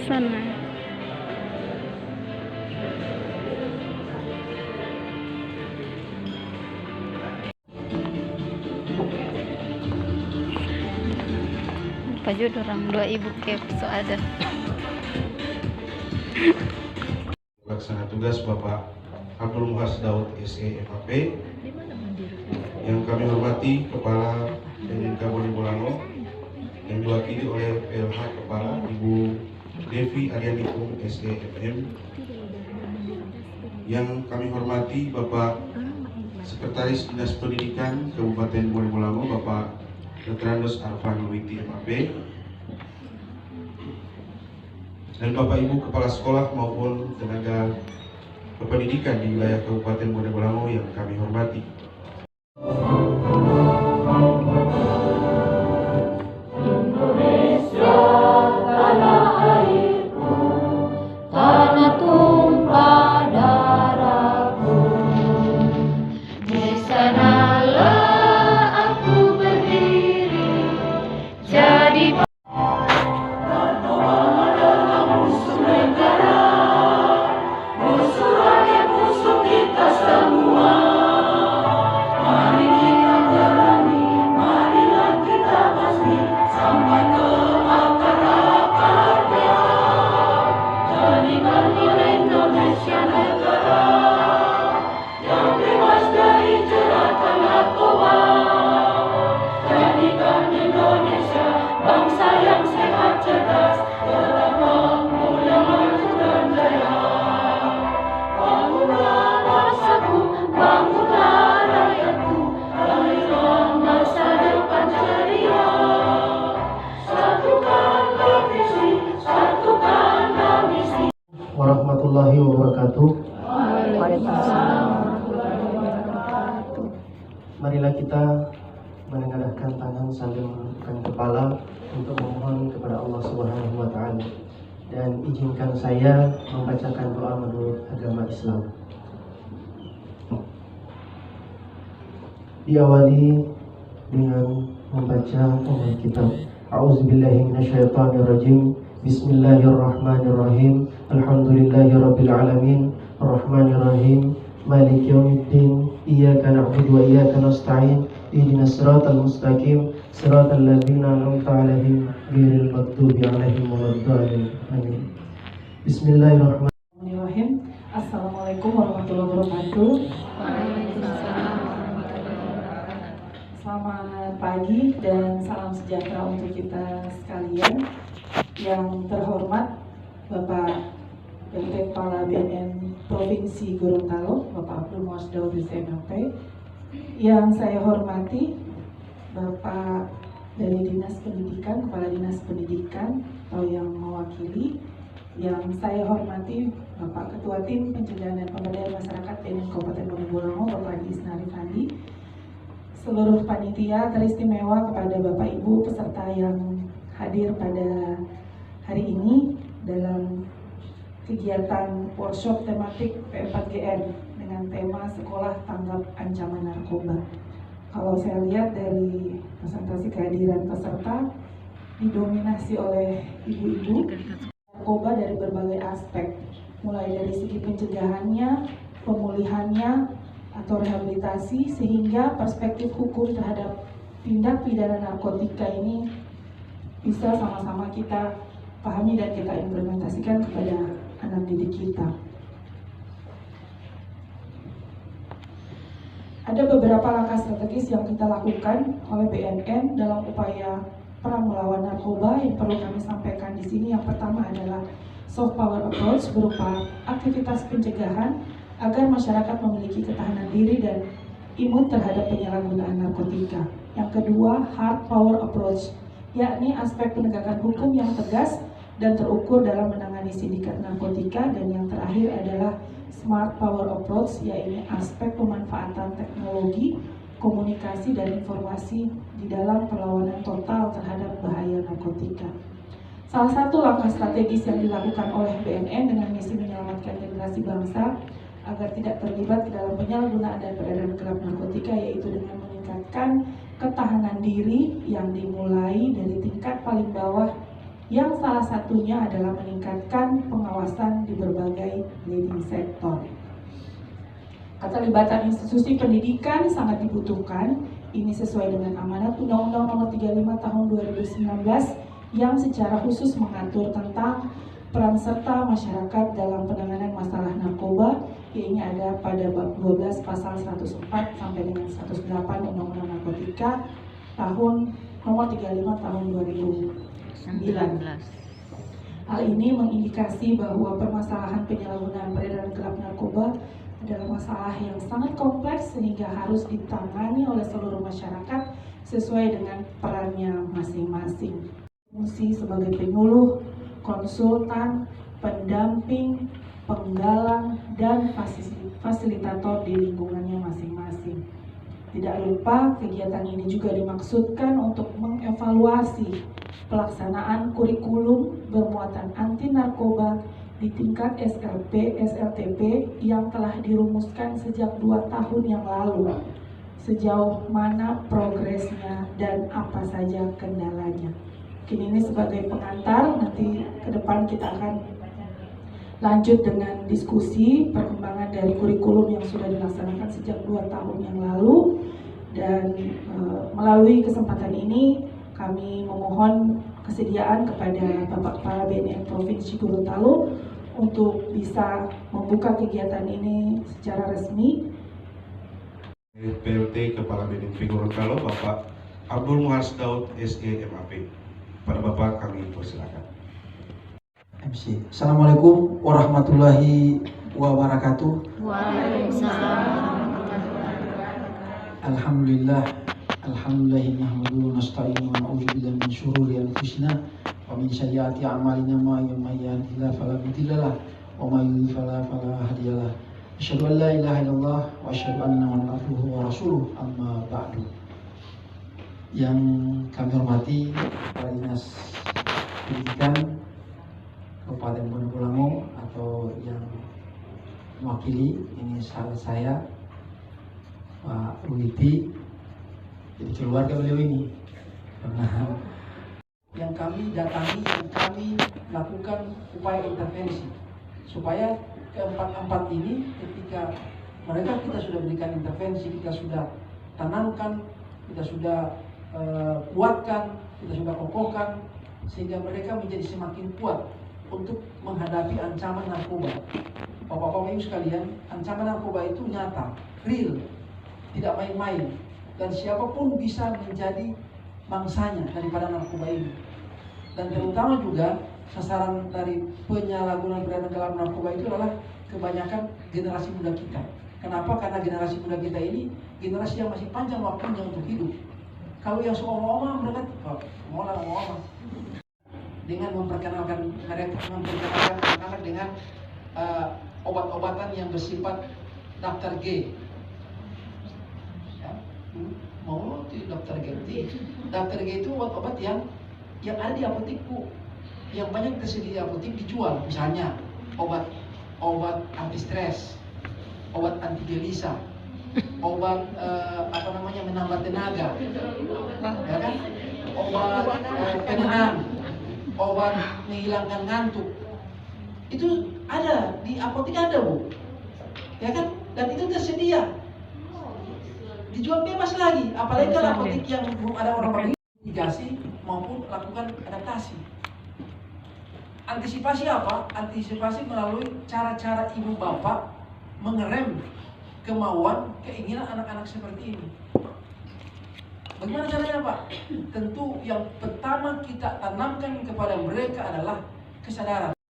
sana. Pajud orang 2.000 kepso ada. Pelaksana tugas Bapak Abdul Muhas Daud SE FAP, yang kami hormati Kepala Denka Boni Bolango yang diwakili oleh PLH Kepala Ibu Devi Arianikum SE FM, yang kami hormati Bapak Sekretaris Dinas Pendidikan Kabupaten Boni Bolango Bapak Dr. Andos Arfan Witi FAP, dan Bapak Ibu Kepala Sekolah maupun tenaga kependidikan di wilayah Kabupaten Bone Bolango yang kami hormati. Indonesia, tanah airku, tanah tumpah darahku. Di sanalah aku berdiri, jadi warahmatullahi wabarakatuh. Marilah kita menengadahkan tangan sambil menundukkan kepala untuk memohon kepada Allah Subhanahu wa taala, dan izinkan saya membacakan doa menurut agama Islam. Diawali dengan membaca ayat kitab. A'udzubillahi minasyaitonirrajim. Bismillahirrahmanirrahim. Alhamdulillahirabbil alamin. Arrahmanirrahim. Maliki yaumiddin. Iyyaka na'budu wa iyyaka nasta'in. Ihdinas siratal mustaqim. Siratal ladzina an'amta 'alaihim ghairil maghdubi 'alaihim waladdallin. Amin. Bismillahirrahmanirrahim. Assalamualaikum warahmatullahi wabarakatuh. Selamat pagi dan salam sejahtera untuk kita sekalian. Yang terhormat Bapak PLT Kepala BNN Provinsi Gorontalo, Bapak Abdul Muhas Daud SMAP. Yang saya hormati Bapak dari Dinas Pendidikan, Kepala Dinas Pendidikan atau yang mewakili. Yang saya hormati Bapak Ketua Tim Pencegahan dan Pemberdayaan Masyarakat BNN Kabupaten Bone Bolango, Bapak Isna Rifandi. Seluruh panitia teristimewa, kepada Bapak Ibu peserta yang hadir pada hari ini dalam kegiatan workshop tematik P4GN dengan tema Sekolah Tanggap Ancaman Narkoba. Kalau saya lihat dari presentasi kehadiran peserta, didominasi oleh ibu-ibu. Narkoba dari berbagai aspek, mulai dari segi pencegahannya, pemulihannya, atau rehabilitasi, sehingga perspektif hukum terhadap tindak pidana narkotika ini bisa sama-sama kita pahami dan kita implementasikan kepada anak didik kita. Ada beberapa langkah strategis yang kita lakukan oleh BNN dalam upaya perang melawan narkoba yang perlu kami sampaikan di sini. Yang pertama adalah soft power approach, berupa aktivitas pencegahan agar masyarakat memiliki ketahanan diri dan imun terhadap penyalahgunaan narkotika. Yang kedua, hard power approach, yakni aspek penegakan hukum yang tegas dan terukur dalam menangani sindikat narkotika. Dan yang terakhir adalah smart power approach, yaitu aspek pemanfaatan teknologi, komunikasi, dan informasi di dalam perlawanan total terhadap bahaya narkotika. Salah satu langkah strategis yang dilakukan oleh BNN dengan misi menyelamatkan generasi bangsa agar tidak terlibat ke dalam penyalahgunaan dan peredaran gelap narkotika, yaitu dengan meningkatkan ketahanan diri yang dimulai dari tingkat paling bawah yang salah satunya adalah meningkatkan pengawasan di berbagai leading sektor. Keterlibatan institusi pendidikan sangat dibutuhkan. Ini sesuai dengan amanat Undang-Undang Nomor 35 Tahun 2019 yang secara khusus mengatur tentang peran serta masyarakat dalam penanganan masalah narkoba. Ini ada pada bab 12 pasal 104 sampai dengan 108 Undang-Undang Narkotika tahun nomor 35 tahun 2009. Hal ini mengindikasi bahwa permasalahan penyalahgunaan peredaran gelap narkoba adalah masalah yang sangat kompleks sehingga harus ditangani oleh seluruh masyarakat sesuai dengan perannya masing-masing. Fungsi sebagai penyuluh, konsultan, pendamping, penggalang, dan fasilitator di lingkungannya masing-masing. Tidak lupa, kegiatan ini juga dimaksudkan untuk mengevaluasi pelaksanaan kurikulum bermuatan anti narkoba di tingkat SLP, SLTP yang telah dirumuskan sejak 2 tahun yang lalu. Sejauh mana progresnya dan apa saja kendalanya. Mungkin ini sebagai pengantar, nanti ke depan kita akan lanjut dengan diskusi perkembangan dari kurikulum yang sudah dilaksanakan sejak 2 tahun yang lalu. Dan melalui kesempatan ini kami memohon kesediaan kepada Bapak Kepala BNN Provinsi Gorontalo untuk bisa membuka kegiatan ini secara resmi. PLT Kepala BNN Gorontalo Bapak Abdul Muhas Daud SE MAP. Pada Bapak kami persilakan. MC. Assalamualaikum warahmatullahi wabarakatuh. Waalaikumsalam. Alhamdulillah. Alhamdulillahirrahmanirrahim. Nasta'inu wa na'udzu billahi min syururi anfusina wa min sayyiati a'malina ma yahdihillahu fala mudhillalah wa may yudhlil fala hadiyalah. Asyhadu an la ilaha illallah wa asyhadu anna Muhammadan abduhu wa rasuluh. Amma ba'du. Yang kami hormati Kepala Dinas Pendidikan Kabupaten Bonobolango atau yang mewakili, ini sahabat saya Pak Ruhiti, jadi keluarga beliau ini karena yang kami datangi, yang kami lakukan upaya intervensi supaya keempat-empat ini ketika mereka kita sudah berikan intervensi, kita sudah tanamkan, kita sudah kuatkan, kita sudah kokohkan sehingga mereka menjadi semakin kuat untuk menghadapi ancaman narkoba. Bapak-bapak ibu sekalian, ancaman narkoba itu nyata, real, tidak main-main, dan siapapun bisa menjadi mangsanya daripada narkoba ini. Dan terutama juga sasaran dari penyalahgunaan peredaran gelap narkoba itu adalah kebanyakan generasi muda kita. Kenapa? Karena generasi muda kita ini generasi yang masih panjang waktunya untuk hidup. Kalau yang seumur-umur mereka mau dengan memperkenalkan anak-anak dengan obat-obatan yang bersifat daftar G. Ya, mau daftar G. Daftar G itu obat-obat yang ada di apotek, Bu. Yang banyak tersedia di apotek dijual, misalnya obat anti stres, obat anti gelisah, obat menambah tenaga, ya kan? Obat penenang, obat menghilangkan ngantuk. Itu ada di apotek, ada, Bu, ya kan? Dan itu tersedia, dijual bebas lagi. Apalagi kalau apotek yang belum ada orang mitigasi maupun lakukan adaptasi. Antisipasi apa? Antisipasi melalui cara-cara ibu bapak mengerem kemauan, keinginan anak-anak seperti ini. Bagaimana caranya, Pak? Tentu yang pertama kita tanamkan kepada mereka adalah kesadaran.